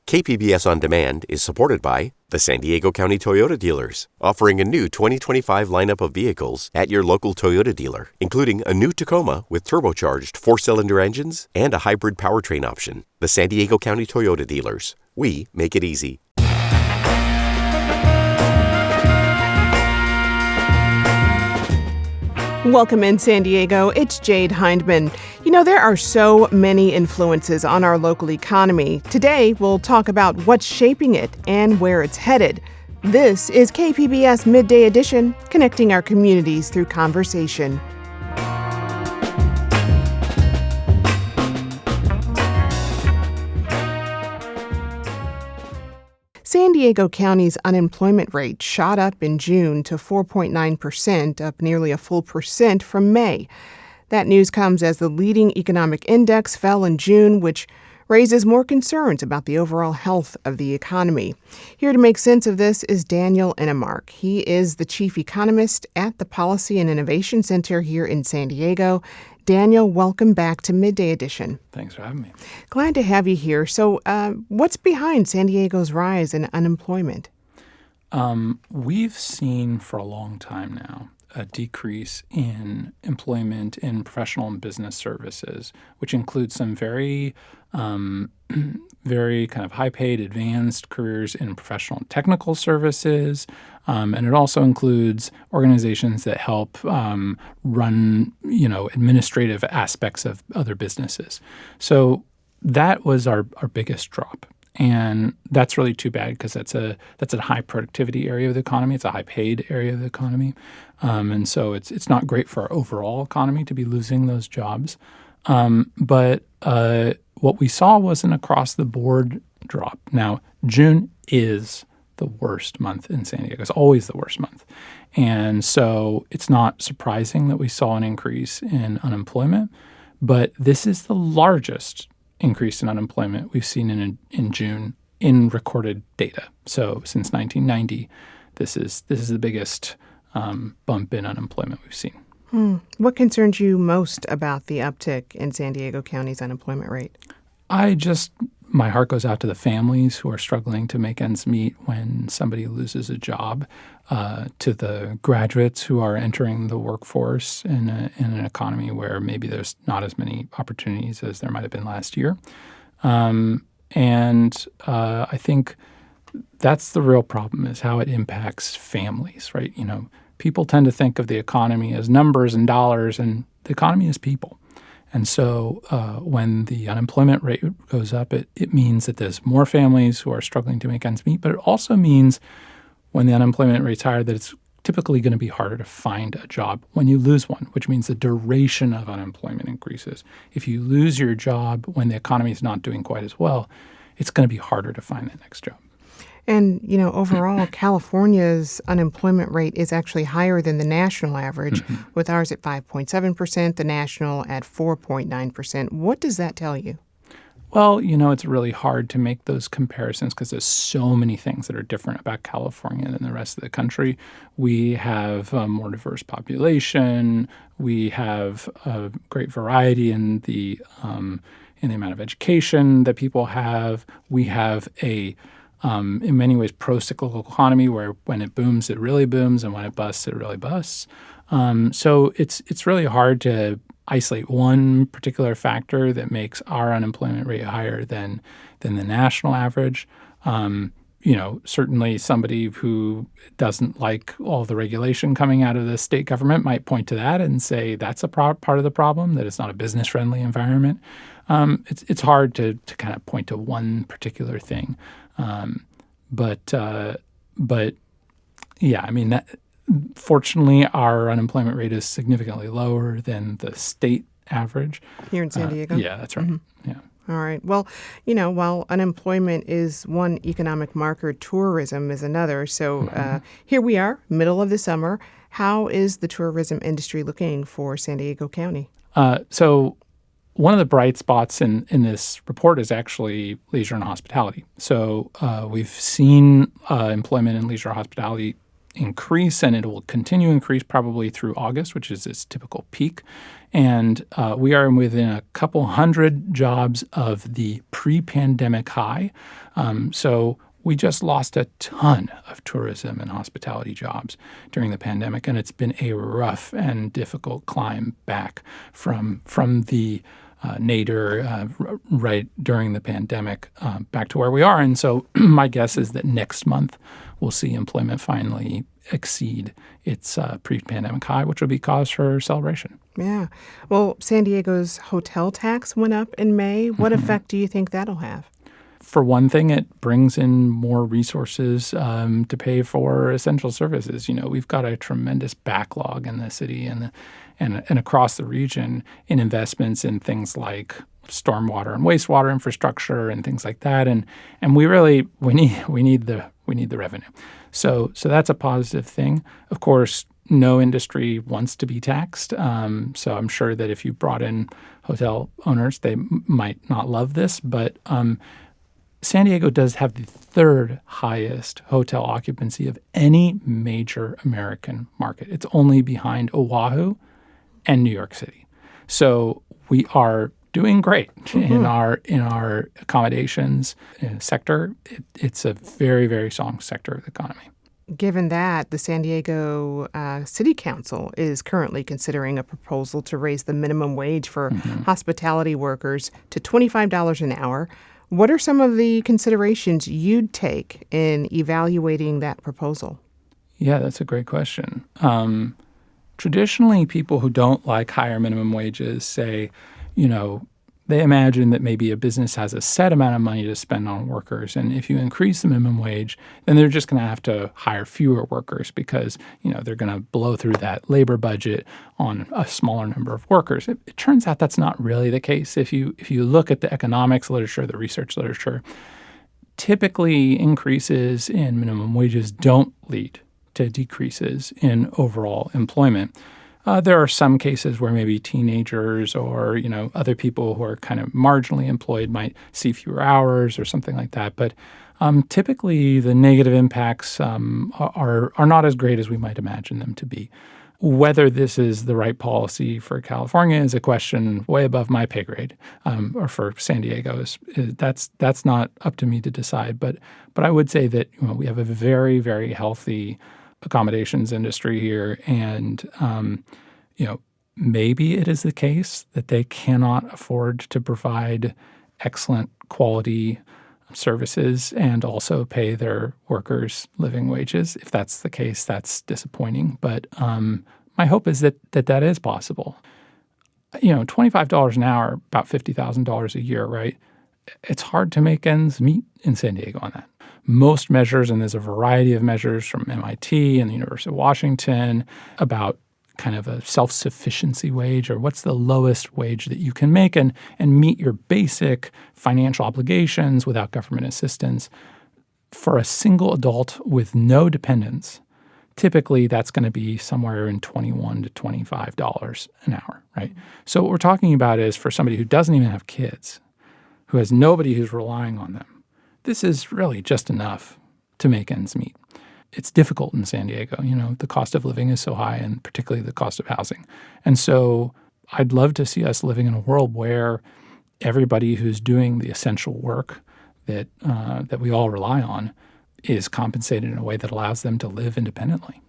KPBS On Demand is supported by the San Diego County Toyota dealers, offering a new 2025 lineup of vehicles at your local Toyota dealer, including a new Tacoma with turbocharged 4-cylinder engines and a hybrid powertrain option. The San Diego County Toyota dealers. We make it easy. Welcome in San Diego. It's Jade Hindman. You know, there are so many influences on our local economy. Today, we'll talk about what's shaping it and where it's headed. This is KPBS Midday Edition, connecting our communities through conversation. San Diego County's unemployment rate shot up in June to 4.9%, up nearly a full percent from May. That news comes as the leading economic index fell in June, which raises more concerns about the overall health of the economy. Here to make sense of this is Daniel Enemark. He is the chief economist at the Policy and Innovation Center here in San Diego. Daniel, welcome back to Midday Edition. Thanks for having me. Glad to have you here. So what's behind San Diego's rise in unemployment? We've seen for a long time now a decrease in employment in professional and business services, which includes some very kind of high-paid, advanced careers in professional and technical services. And it also includes organizations that help run, administrative aspects of other businesses. So that was our biggest drop. And that's really too bad because that's a high productivity area of the economy. It's a high paid area of the economy. And so it's not great for our overall economy to be losing those jobs. But what we saw was an across the board drop. Now, June is the worst month in San Diego. It's always the worst month. And so it's not surprising that we saw an increase in unemployment. But this is the largest increase in unemployment we've seen in June in recorded data. So since 1990, this is the biggest bump in unemployment we've seen. What concerns you most about the uptick in San Diego County's unemployment rate? My heart goes out to the families who are struggling to make ends meet when somebody loses a job, to the graduates who are entering the workforce in an economy where maybe there's not as many opportunities as there might have been last year. And I think that's the real problem, is how it impacts families, right? People tend to think of the economy as numbers and dollars, and the economy is people. And so when the unemployment rate goes up, it means that there's more families who are struggling to make ends meet, but it also means when the unemployment rate's higher that it's typically going to be harder to find a job when you lose one, which means the duration of unemployment increases. If you lose your job when the economy is not doing quite as well, it's going to be harder to find that next job. And, overall, California's unemployment rate is actually higher than the national average, with ours at 5.7%, the national at 4.9%. What does that tell you? Well, it's really hard to make those comparisons because there's so many things that are different about California than the rest of the country. We have a more diverse population. We have a great variety in the amount of education that people have. We have in many ways, pro-cyclical economy where when it booms, it really booms, and when it busts, it really busts. So it's really hard to isolate one particular factor that makes our unemployment rate higher than the national average. Certainly somebody who doesn't like all the regulation coming out of the state government might point to that and say that's a part of the problem, that it's not a business-friendly environment. It's hard to kind of point to one particular thing. Fortunately, our unemployment rate is significantly lower than the state average. Here in San Diego? Yeah, that's right. Mm-hmm. Yeah. All right. Well, while unemployment is one economic marker, tourism is another. So here we are, middle of the summer. How is the tourism industry looking for San Diego County? So one of the bright spots in this report is actually leisure and hospitality. So we've seen employment in leisure and hospitality increase, and it will continue to increase probably through August, which is its typical peak. And we are within a couple hundred jobs of the pre-pandemic high. So we just lost a ton of tourism and hospitality jobs during the pandemic, and it's been a rough and difficult climb back from the nadir right during the pandemic back to where we are. And so my guess is that next month we'll see employment finally exceed its pre-pandemic high, which will be cause for celebration. Yeah. Well, San Diego's hotel tax went up in May. What effect do you think that'll have? For one thing, it brings in more resources to pay for essential services. We've got a tremendous backlog in the city and across the region in investments in things like stormwater and wastewater infrastructure and things like that. And we need the revenue. So that's a positive thing. Of course, no industry wants to be taxed. So I'm sure that if you brought in hotel owners, they might not love this, but San Diego does have the third highest hotel occupancy of any major American market. It's only behind Oahu and New York City. So we are doing great in our accommodations sector. It's a very, very strong sector of the economy. Given that, the San Diego City Council is currently considering a proposal to raise the minimum wage for hospitality workers to $25 an hour. What are some of the considerations you'd take in evaluating that proposal? Yeah, that's a great question. Traditionally, people who don't like higher minimum wages say, they imagine that maybe a business has a set amount of money to spend on workers. And if you increase the minimum wage, then they're just going to have to hire fewer workers because, they're going to blow through that labor budget on a smaller number of workers. It turns out that's not really the case. If you look at the economics literature, the research literature, typically increases in minimum wages don't lead to decreases in overall employment. There are some cases where maybe teenagers or other people who are kind of marginally employed might see fewer hours or something like that. But typically, the negative impacts are not as great as we might imagine them to be. Whether this is the right policy for California is a question way above my pay grade, or for San Diego. That's not up to me to decide. But I would say that we have a very, very healthy accommodations industry here, and maybe it is the case that they cannot afford to provide excellent quality services and also pay their workers living wages. If that's the case, that's disappointing. But my hope is that is possible. $25 an hour, about $50,000 a year, right? It's hard to make ends meet in San Diego on that. Most measures, and there's a variety of measures from MIT and the University of Washington about kind of a self-sufficiency wage, or what's the lowest wage that you can make and meet your basic financial obligations without government assistance. For a single adult with no dependents, typically that's going to be somewhere in $21 to $25 an hour, right? So what we're talking about is for somebody who doesn't even have kids, who has nobody who's relying on them, this is really just enough to make ends meet. It's difficult in San Diego. The cost of living is so high, and particularly the cost of housing. And so I'd love to see us living in a world where everybody who's doing the essential work that we all rely on is compensated in a way that allows them to live independently.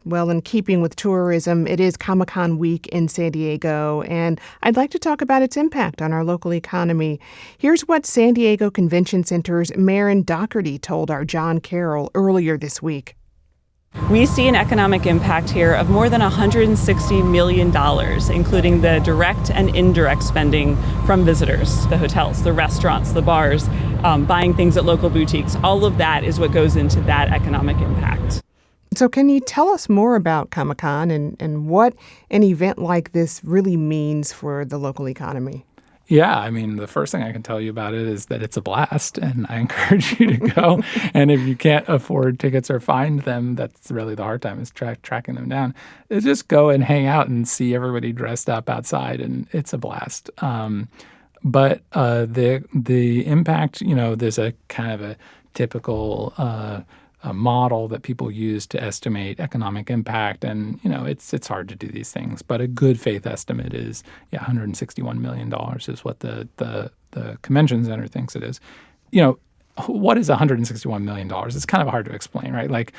Well, in keeping with tourism, it is Comic-Con week in San Diego, and I'd like to talk about its impact on our local economy. Here's what San Diego Convention Center's Maren Doherty told our John Carroll earlier this week. We see an economic impact here of more than $160 million, including the direct and indirect spending from visitors, the hotels, the restaurants, the bars, buying things at local boutiques. All of that is what goes into that economic impact. So can you tell us more about Comic-Con and what an event like this really means for the local economy? Yeah, the first thing I can tell you about it is that it's a blast, and I encourage you to go. And if you can't afford tickets or find them, that's really the hard time, is tracking them down. Just go and hang out and see everybody dressed up outside, and it's a blast. But the impact, there's a kind of a typical a model that people use to estimate economic impact, and it's hard to do these things. But a good faith estimate is $161 million is what the convention center thinks it is. What is $161 million? It's kind of hard to explain, right? Like,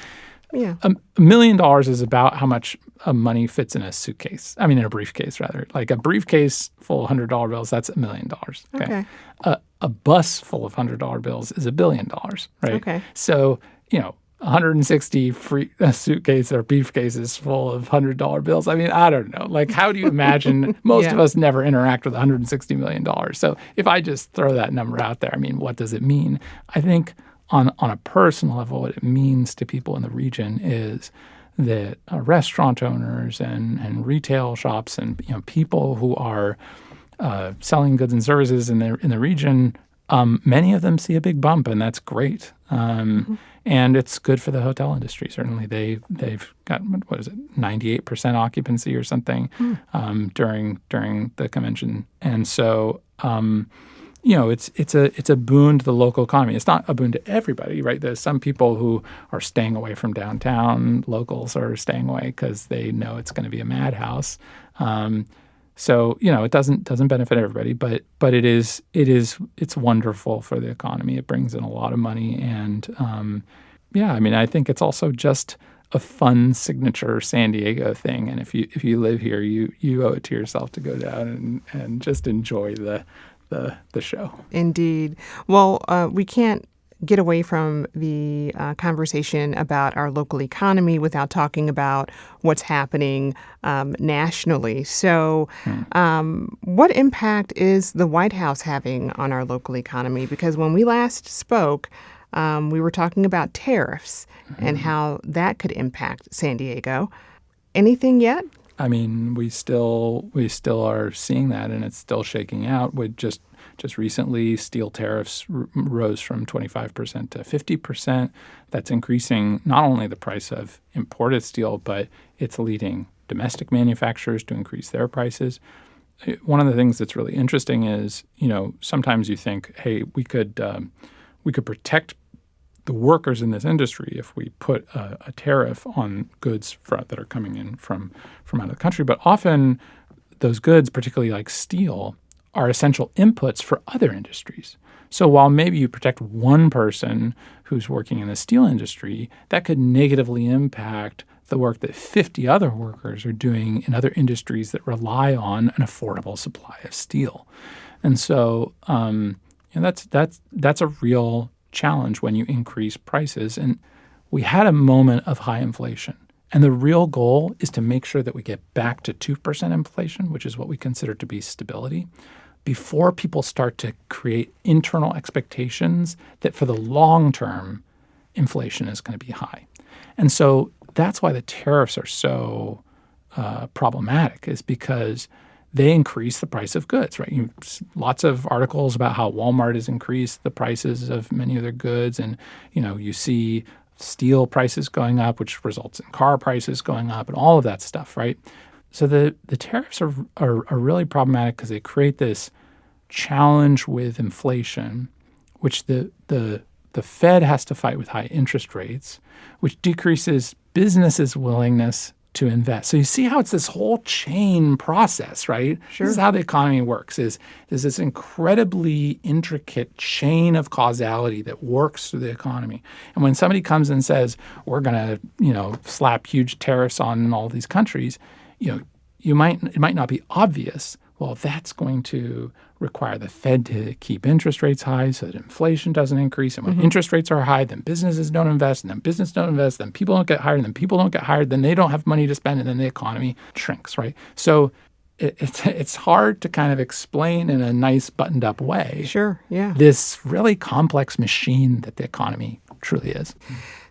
$1 million is about how much money fits in a suitcase. I mean, in a briefcase, rather. Like a briefcase full of $100 bills, that's $1 million. Okay. A bus full of $100 bills is $1 billion, right? Okay. So, 160 suitcases or briefcases full of $100 bills. I mean, I don't know. Like, how do you imagine? Most of us never interact with $160 million. So if I just throw that number out there, I mean, what does it mean? I think on a personal level, what it means to people in the region is that restaurant owners and retail shops and people who are selling goods and services in the region, many of them see a big bump, and that's great. And it's good for the hotel industry. Certainly, they've got 98% occupancy or something during the convention, and so it's a boon to the local economy. It's not a boon to everybody, right? There's some people who are staying away from downtown. Locals are staying away because they know it's going to be a madhouse. So it doesn't benefit everybody, but it's wonderful for the economy. It brings in a lot of money, and I think it's also just a fun signature San Diego thing. And if you live here, you owe it to yourself to go down and just enjoy the show. Indeed. Well, we can't get away from the conversation about our local economy without talking about what's happening nationally. So what impact is the White House having on our local economy? Because when we last spoke, we were talking about tariffs and how that could impact San Diego. Anything yet? I mean, we still are seeing that, and it's still shaking out. With just recently, steel tariffs rose from 25% to 50%. That's increasing not only the price of imported steel, but it's leading domestic manufacturers to increase their prices. One of the things that's really interesting is, sometimes you think, hey, we could protect the workers in this industry if we put a tariff on goods that are coming in from out of the country. But often those goods, particularly like steel, are essential inputs for other industries. So while maybe you protect one person who's working in the steel industry, that could negatively impact the work that 50 other workers are doing in other industries that rely on an affordable supply of steel. And so that's a real challenge when you increase prices. And we had a moment of high inflation. And the real goal is to make sure that we get back to 2% inflation, which is what we consider to be stability, before people start to create internal expectations that for the long term, inflation is going to be high. And so that's why the tariffs are so problematic, is because they increase the price of goods, right? Lots of articles about how Walmart has increased the prices of many of their goods. And, you see steel prices going up, which results in car prices going up and all of that stuff, right? So the tariffs are really problematic because they create this challenge with inflation, which the Fed has to fight with high interest rates, which decreases businesses' willingness to invest. So you see how it's this whole chain process, right? Sure. This is how the economy works, is there's this incredibly intricate chain of causality that works through the economy. And when somebody comes and says, we're going to, slap huge tariffs on all these countries, it might not be obvious. Well, that's going to require the Fed to keep interest rates high so that inflation doesn't increase. And when interest rates are high, then businesses don't invest, and then business don't invest, then people don't get hired, and then people don't get hired, then they don't have money to spend, and then the economy shrinks, right? So it's hard to kind of explain in a nice buttoned-up way. Sure, yeah. This really complex machine that the economy truly is.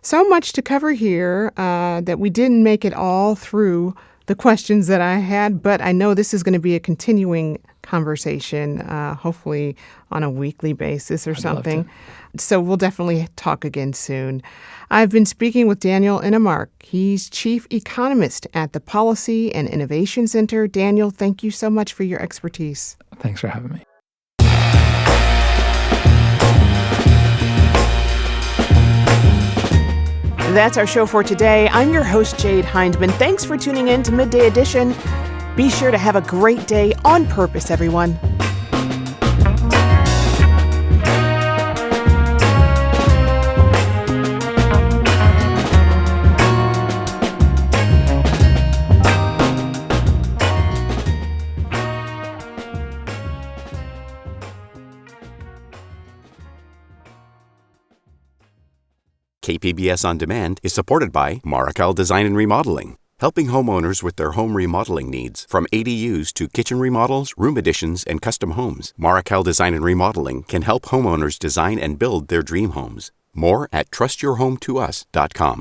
So much to cover here that we didn't make it all through the questions that I had, but I know this is going to be a continuing conversation, hopefully on a weekly basis or something. So we'll definitely talk again soon. I've been speaking with Daniel Enemark. He's chief economist at the Policy and Innovation Center. Daniel, thank you so much for your expertise. Thanks for having me. That's our show for today. I'm your host, Jade Hindman. Thanks for tuning in to Midday Edition. Be sure to have a great day on purpose, everyone. KPBS On Demand is supported by Markel Design and Remodeling, helping homeowners with their home remodeling needs. From ADUs to kitchen remodels, room additions, and custom homes, Markel Design and Remodeling can help homeowners design and build their dream homes. More at trustyourhometous.com.